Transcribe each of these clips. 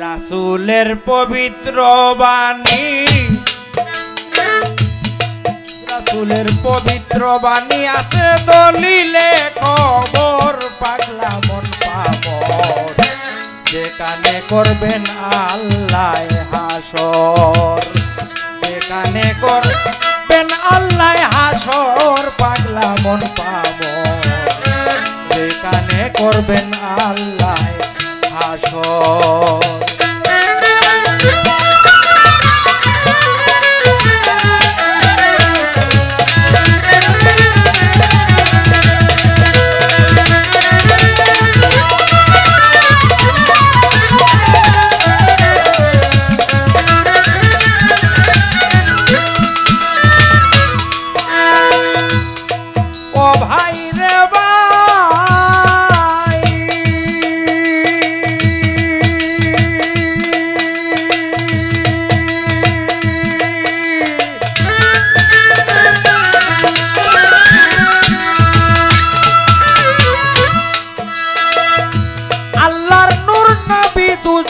রাসূলের পবিত্র বাণী, রাসূলের পবিত্র বাণী আছে দলিলে কবর, পাগলা মন পাবর যেখানে করবেন আল্লাহ হাসর, যেখানে করবেন আল্লাহ হাসর, পাগলা মন পাবর যেখানে করবেন আল্লাহ হাসর।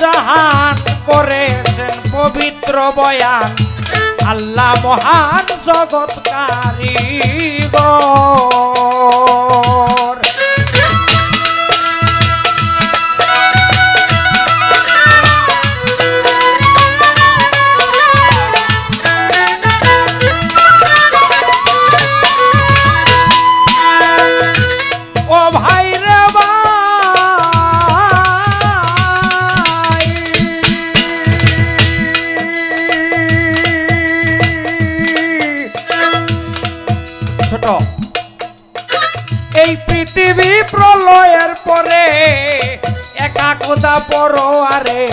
জাহান করেছেন পবিত্র বয়ান, আল্লাহ মহান জগৎ কারিগর। ও ভাই রে এই পৃথিবী প্রলয়ের পরে একা খোদা পরোয়ারে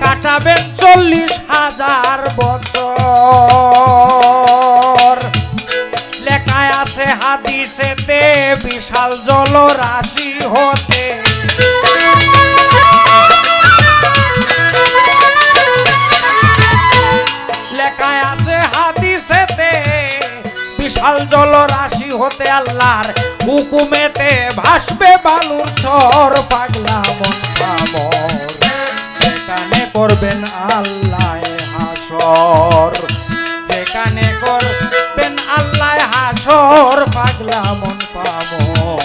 কাটাবেন 40,000 বছর। লেখায় আছে হাদিসেতে বিশাল জলরাশি হতে লেখায় আছে হাদিসেতে বিশাল জলরাশি হতে আল্লাহর হুকুমেতে ভাসবে বালুর চর, পাগলা মন পাবর যেখানে করবেন আল্লাহ হাসর, যেখানে করবেন আল্লাহ হাসর, পাগলা মন পাবর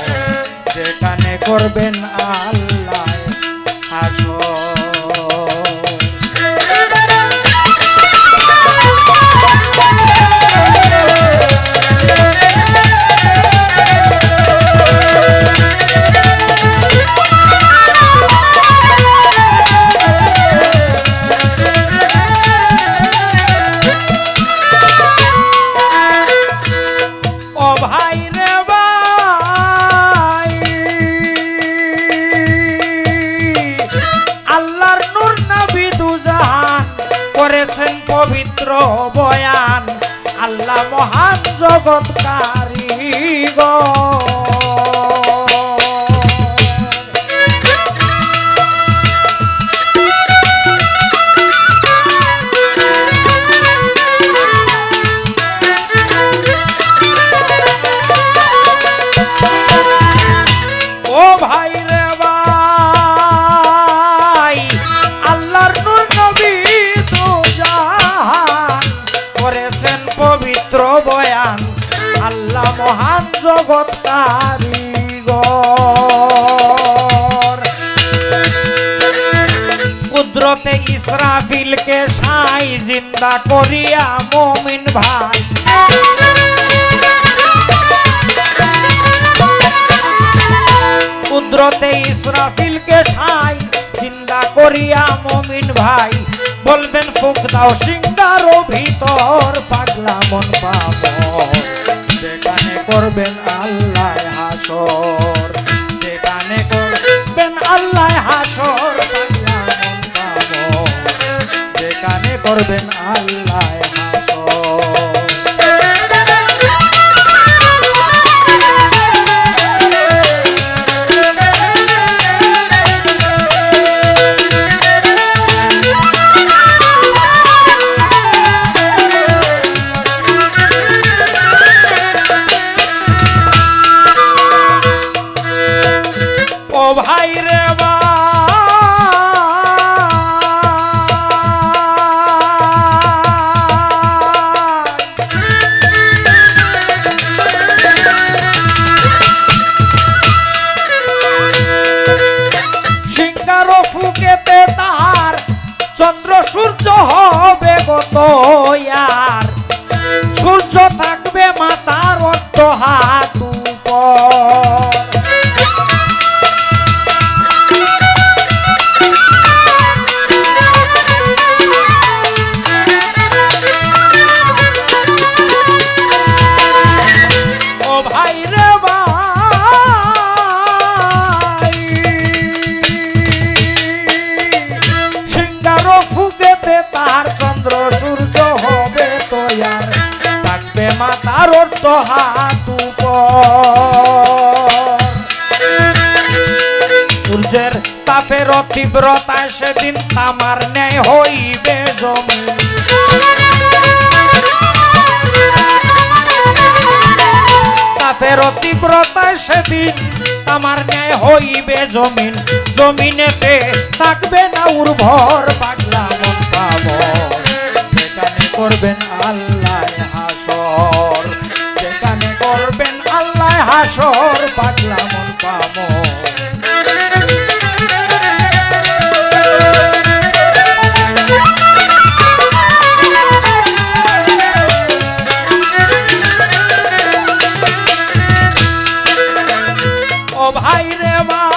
যেখানে করবেন আল্লাহ হাসর। করেছেন পবিত্র বয়ান, আল্লাহ মহান জগৎ কারিগর। ও ভাই রে ভাই, আল্লাহর নূর নবী করেছেন পবিত্র বয়ান, আল্লাহ মহান জগৎ কারিগর। কুদরতে ইসরাফিলকে সাই জিন্দা করিয়া মুমিন ভাই, কুদরতে ইসরাফিলকে সাই জিন্দা করিয়া মুমিন ভাই বলবেন ফুক দাও সিংহার ভিতর, পাগলা মন পাবর যেখানে করবেন আল্লাহ হাসর, যেখানে করবেন আল্লাহ হাসর, পাগলা মন পাবর যেখানে করবেন আল্লাহ হাসর। ও ভাই রে ভাই, আর সূর্য থাকবে মাথার অর্ধ হাত উপর। ও ভাই রে ভাই, সিঙ্গারো ফুকেতে তার চন্দ্র সূর্য হবে তৈয়ার, থাকবে মাথার অর্ধ হাত উপর। সূর্যের তাপের তীব্রতায় সেদিন তামার ন্যায় হইবে জমিন, তাপের তীব্রতায় সেদিন তামার ন্যায় হইবে জমিন। জমিনেতে থাকবে না উর্বর পাগলা মন পাবর, সেখানে করবেন আল্লাহ হাসর, সেখানে করবেন আল্লাহ হাসর পাগলা মন পাবর। ও ভাই রে ভাই,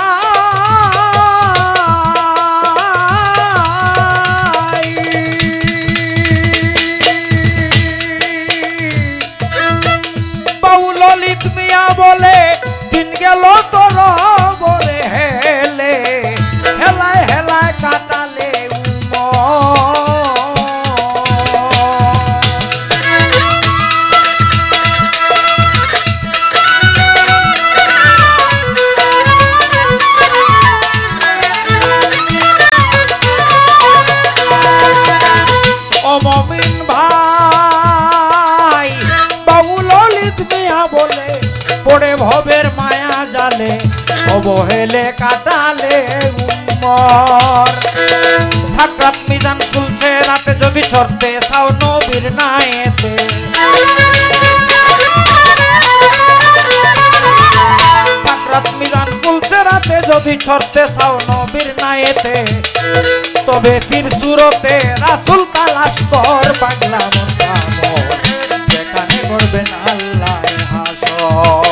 বাবু ললিত মিয়া বলে দিন গেল তোর বলে হেলে, হেলায় হেলায় কাটালে মমিন ভাই, বাবু ললিত মিয়া বলে পড়ে ভবের মায়া জালে, অবহেলে কাটালে উম্মর। সাকরাত মিজান খুলছে রাতে জবি শর্তে সাও নবীর নায়েতে, সাকরাত মিজান খুলছে রাতে জবি শর্তে সাও নবীর নায়েতে, তবে ফির সুরতে রাসূল তালাশ কর পাগলা মন পাবর, যেখানে করবেন আল্লাহ হাসর,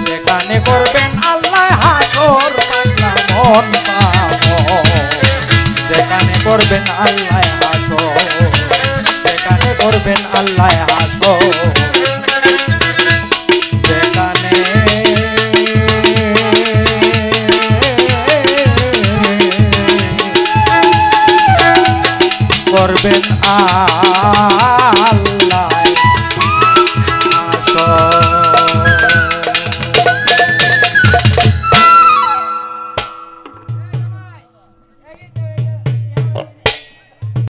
যেখানে করবেন আল্লাহ হাসর পাগলা মন পাবর, যেখানে করবেন আল্লাহ হাসর, যেখানে করবেন আল্লাহ হাসর, যেখানে করবেন